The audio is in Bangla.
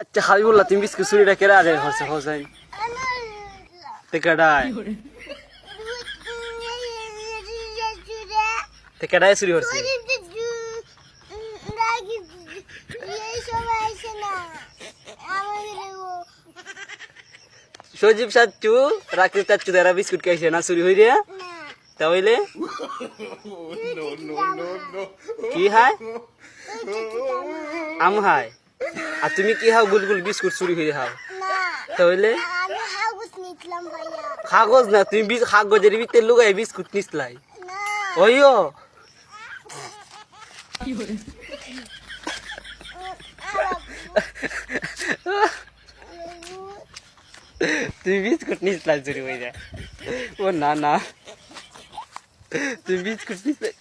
আচ্ছা হাবিবুল্লাহ তুমি বিস্কুট চুরিটা কেরা রে হচ্ছে হোসেন তে কেডায় তে কেডায় চুরি হচ্ছে সজীব চাচ্চু রাকেশ চাচ্চু তারা বিস্কুট খাইছে না চুরি হই রে তাহলে কি হায় আম হায় আর তুমি কি হাও গুলগুল বিস্কুট চুরি হয়ে হাও তাহলে কাগজ না তুমি কাগজের ভিতরে লুকাই বিস্কুট নিসলাই ওইও তুমি বিস্কুট নিসলাই চুরি হয়ে যায় ও না না তুমি বিস্কুট নিসলাই